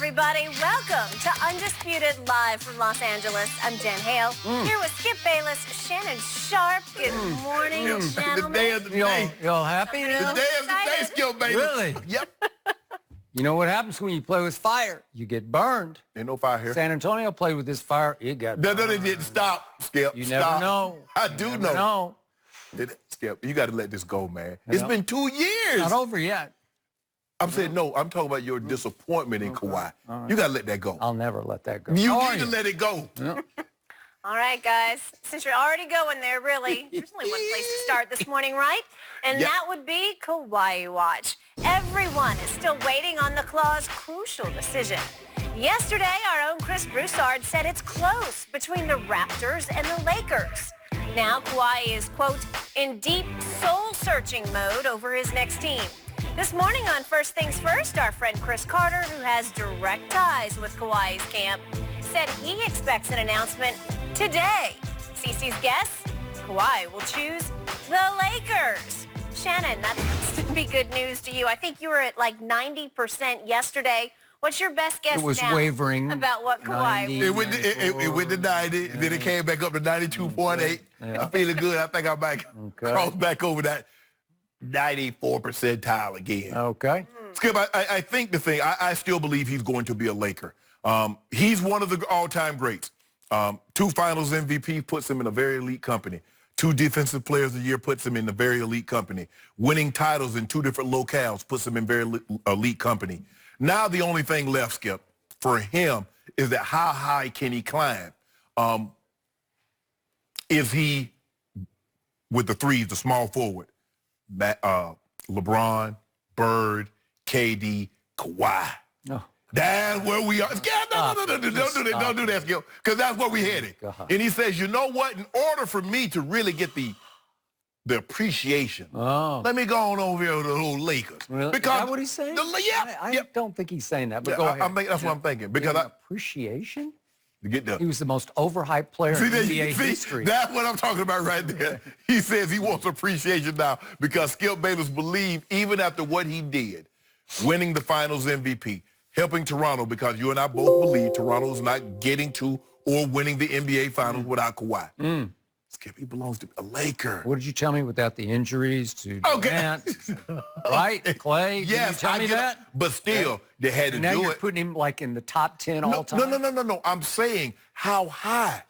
everybody. Welcome to Undisputed Live from Los Angeles. I'm Jen Hale, here with Skip Bayless, Shannon Sharp. Good morning, gentlemen. The day of the day. Y'all happy now? The day of the day, Skip Bayless. Really? Yep. You know what happens when you play with fire? You get burned. Ain't no fire here. San Antonio played with this fire. It got burned. No, they didn't. Stop, Skip. You Stop. never know. I do You know. never know. Skip, you got to let this go, man. It's been 2 years. Not over yet. I'm saying, no, I'm talking about your disappointment in Kawhi. Right. You got to let that go. I'll never let that go. You How are need to let it go. Yeah. All right, guys. Since you're already going there, really, there's only one place to start this morning, right? And that would be Kawhi Watch. Everyone is still waiting on the Claw's crucial decision. Yesterday, our own Chris Broussard said it's close between the Raptors and the Lakers. Now Kawhi is, quote, in deep soul-searching mode over his next team. This morning on First Things First, our friend Chris Carter, who has direct ties with Kawhi's camp, said he expects an announcement today. CeCe's guess, Kawhi will choose the Lakers. Shannon, that has to be good news to you. I think you were at like 90% yesterday. What's your best guess It was now wavering. about what Kawhi It went to 90, then it came back up to 92.8. Yeah. I'm feeling good. I think I'm back, Okay. cross back over that 94 percentile again. Okay. Skip, I think the thing, I still believe he's going to be a Laker. He's one of the all-time greats. 2 finals MVP puts him in a very elite company. 2 defensive players of the year puts him in a very elite company. Winning titles in 2 different locales puts him in very elite company. Now the only thing left, Skip, for him is that how high can he climb? Is he, with the threes, the small forward, LeBron, Bird, KD, Kawhi? Oh. That's where we are. Yeah, don't do that, Skip, because that's where we headed. And he says, you know what? In order for me to really get the appreciation, let me go on over here to the old Lakers. Really? Because Is that what he's saying? I don't think he's saying that, but go ahead. That's what I'm thinking. Because appreciation? to get there. He was the most overhyped player in NBA history. That's what I'm talking about right there. He says he wants appreciation now because Skip Bayless believed even after what he did, winning the Finals MVP, helping Toronto, because you and I both believe Toronto is not getting to or winning the NBA Finals without Kawhi. Skip, he belongs to a Laker. What did you tell me without the injuries to Durant, right? Clay? Yes, did you tell me that? But still, they had to Now do you're it. putting him like in the top 10 all time? No. I'm saying how high.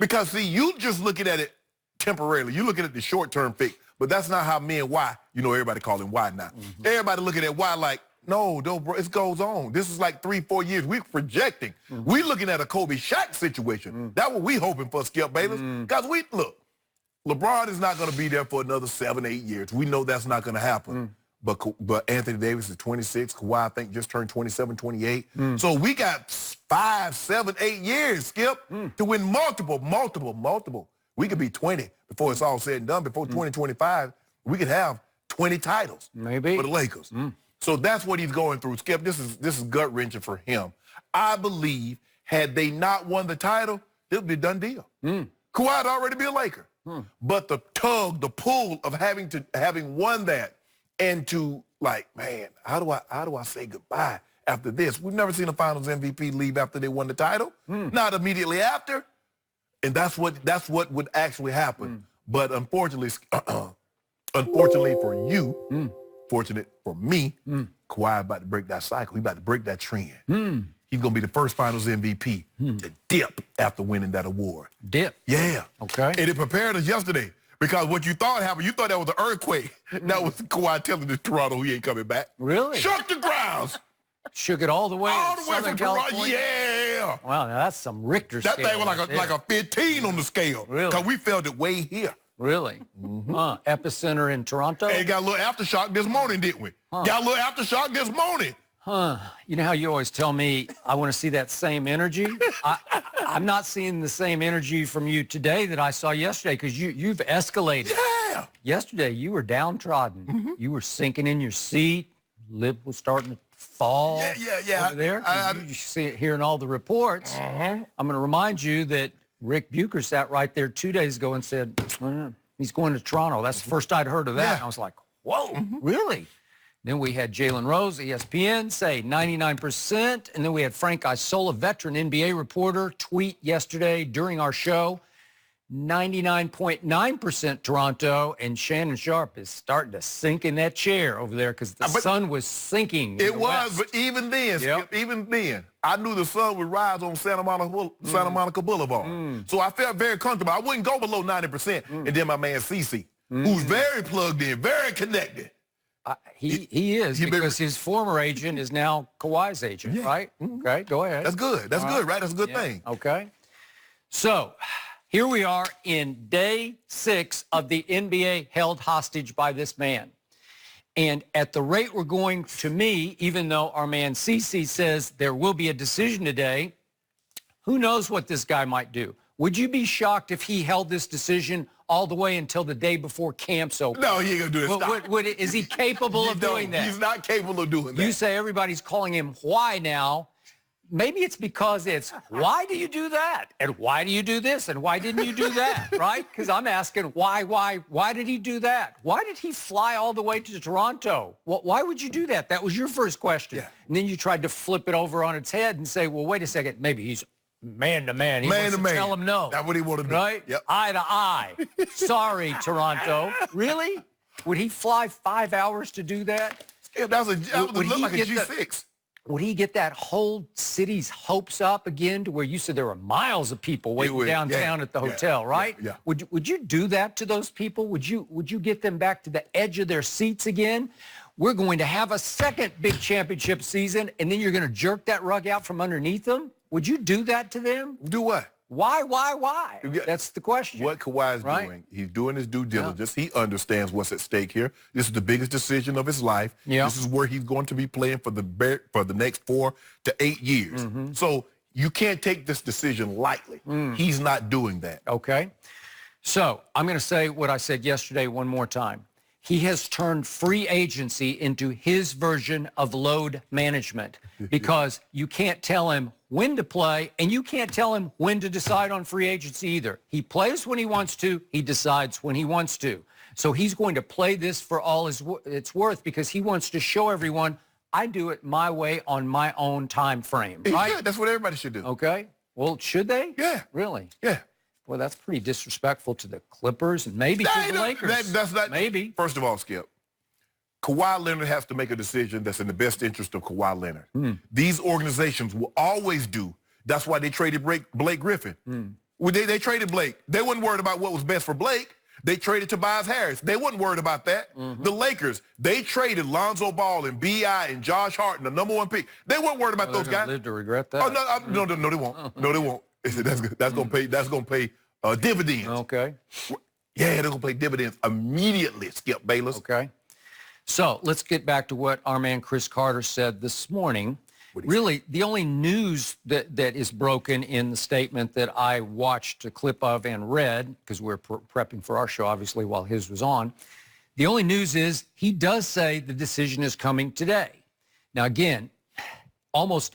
Because, see, you just looking at it temporarily. You looking at the short-term fix. But that's not how me and Y, you know, everybody call him Y now. Everybody looking at Y like, no, bro, it goes on. This is like 3-4 years. We're projecting. We looking at a Kobe Shaq situation. That's what we hoping for, Skip Bayless. Because look, LeBron is not going to be there for another 7-8 years. We know that's not going to happen. But Anthony Davis is 26. Kawhi, I think, just turned 27, 28. So we got 5, 7, 8 years, Skip, to win multiple. We could be 20 before it's all said and done. Before 2025, we could have 20 titles Maybe for the Lakers. So that's what he's going through. Skip, this is gut-wrenching for him. I believe had they not won the title, it would be a done deal. Kawhi'd already be a Laker. But the tug, the pull of having won that and to like, man, how do I say goodbye after this? We've never seen a Finals MVP leave after they won the title. Not immediately after. And that's what would actually happen. But unfortunately for you, fortunate for me, Kawhi about to break that cycle. He's about to break that trend. He's going to be the first Finals MVP to dip after winning that award. Dip? Yeah. Okay. And it prepared us yesterday because what you thought happened, you thought that was an earthquake. That was Kawhi telling the Toronto he ain't coming back. Really? Shook the grounds. Shook it all the way All to the way Southern from Toronto. California? Yeah. Wow, now that's some Richter That scale. thing was like a 15 on the scale. Really? Because we felt it way here. Really? Epicenter in Toronto? And got a little aftershock this morning, didn't we? Got a little aftershock this morning. You know how you always tell me I want to see that same energy? I'm not seeing the same energy from you today that I saw yesterday because you've escalated. Yeah. Yesterday, you were downtrodden. You were sinking in your seat. Lip was starting to fall Yeah. over there. You see it hearing all the reports. I'm going to remind you that Rick Bucher sat right there 2 days ago and said, he's going to Toronto. That's the first I'd heard of that. Yeah. And I was like, whoa, really? Then we had Jalen Rose, ESPN, say 99%. And then we had Frank Isola, veteran NBA reporter, tweet yesterday during our show, 99.9% Toronto. And Shannon Sharp is starting to sink in that chair over there because the sun was sinking. It was, but even then, even then, I knew the sun would rise on Santa Monica Boulevard. So I felt very comfortable. I wouldn't go below 90%. And then my man CC, who's very plugged in, very connected. He is, because his former agent is now Kawhi's agent, right? Okay, go ahead. That's good. That's good, right? That's a good thing. Okay. So here we are in day 6 of the NBA held hostage by this man. And at the rate we're going, to me, even though our man CC says there will be a decision today, who knows what this guy might do? Would you be shocked if he held this decision all the way until the day before camps open? No, he ain't going to do that. Is he capable of doing that? He's not capable of doing that. You say everybody's calling him why now. Maybe it's because it's, why do you do that? And why do you do this? And why didn't you do that? Right? Because I'm asking, why did he do that? Why did he fly all the way to Toronto? Why would you do that? That was your first question. Yeah. And then you tried to flip it over on its head and say, well, wait a second, maybe he's man to man. He wants to tell him no. That's what he wanted to do. Right? Yep. Eye to eye. Sorry, Toronto. Really? Would he fly 5 hours to do that? Yeah, that would look like a G6. Would he get that whole city's hopes up again to where you said there were miles of people waiting downtown at the hotel, right? Yeah. Would you do that to those people? Would you get them back to the edge of their seats again? We're going to have a second big championship season, and then you're going to jerk that rug out from underneath them? Would you do that to them? Do what? Why? That's the question. What Kawhi is doing, he's doing his due diligence. He understands what's at stake here. This is the biggest decision of his life. This is where he's going to be playing for the next 4 to 8 years. So you can't take this decision lightly. He's not doing that. Okay. So I'm going to say what I said yesterday one more time. He has turned free agency into his version of load management because you can't tell him when to play and you can't tell him when to decide on free agency either. He plays when he wants to. He decides when he wants to. So he's going to play this for all it's worth because he wants to show everyone, I do it my way on my own time frame, right? Yeah, that's what everybody should do. Okay. Well, should they? Yeah. Really? Yeah. Well, that's pretty disrespectful to the Clippers and maybe to the Lakers. That's not, maybe. First of all, Skip, Kawhi Leonard has to make a decision that's in the best interest of Kawhi Leonard. These organizations will always do. That's why they traded Blake Griffin. When they traded Blake, they weren't worried about what was best for Blake. They traded Tobias Harris. They weren't worried about that. The Lakers, they traded Lonzo Ball and B.I. and Josh Hart and the #1 pick. They weren't worried about those guys. Live to regret that. Oh, no, they won't. No, they won't. That's gonna pay dividends. Okay. Yeah, they're gonna pay dividends immediately, Skip Bayless. Okay. So let's get back to what our man Chris Carter said this morning. Really, the only news that is broken in the statement that I watched a clip of and read, because we're prepping for our show, obviously, while his was on, the only news is he does say the decision is coming today. Now, again, almost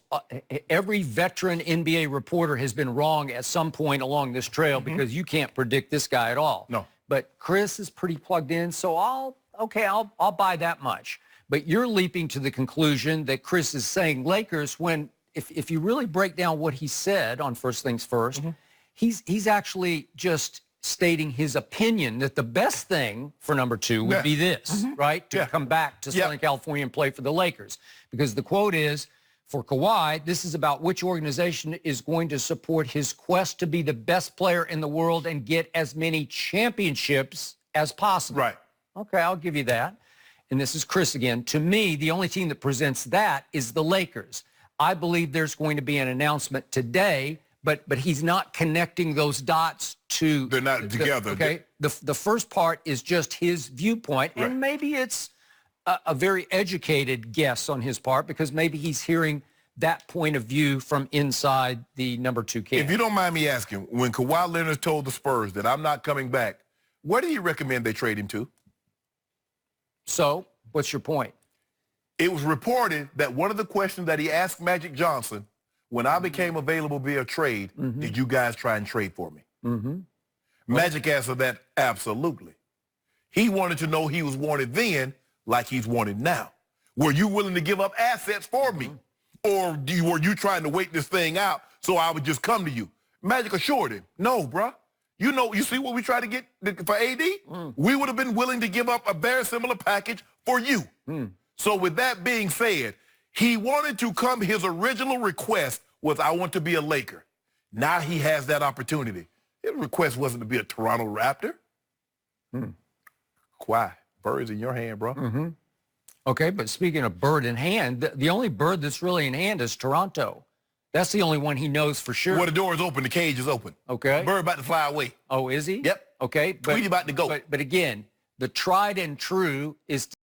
every veteran NBA reporter has been wrong at some point along this trail because you can't predict this guy at all. No. But Chris is pretty plugged in, so I'll buy that much. But you're leaping to the conclusion that Chris is saying Lakers when, if you really break down what he said on First Things First, he's actually just stating his opinion that the best thing for number 2 would be this, right? To come back to Southern California and play for the Lakers. Because the quote is, for Kawhi, this is about which organization is going to support his quest to be the best player in the world and get as many championships as possible. Right. Okay, I'll give you that. And this is Chris again. To me, the only team that presents that is the Lakers. I believe there's going to be an announcement today, but he's not connecting those dots to... They're not together. Okay, the first part is just his viewpoint, and maybe it's a very educated guess on his part because maybe he's hearing that point of view from inside the number 2 camp. If you don't mind me asking, when Kawhi Leonard told the Spurs that I'm not coming back, where do you recommend they trade him to? So, what's your point? It was reported that one of the questions that he asked Magic Johnson, when I became available via trade, did you guys try and trade for me? Magic answered that absolutely. He wanted to know he was wanted then like he's wanted now. Were you willing to give up assets for me? Or were you trying to wait this thing out so I would just come to you? Magic assured him, no, bruh. You see what we tried to get for AD? We would have been willing to give up a very similar package for you. So with that being said, he wanted to come, his original request was, I want to be a Laker. Now he has that opportunity. His request wasn't to be a Toronto Raptor. Kawhi, bird's in your hand, bro. Okay, but speaking of bird in hand, the only bird that's really in hand is Toronto. That's the only one he knows for sure. Well, the door is open, the cage is open. Okay. Bird about to fly away. Oh, is he? Yep. Okay. Tweety about to go. But again, the tried and true is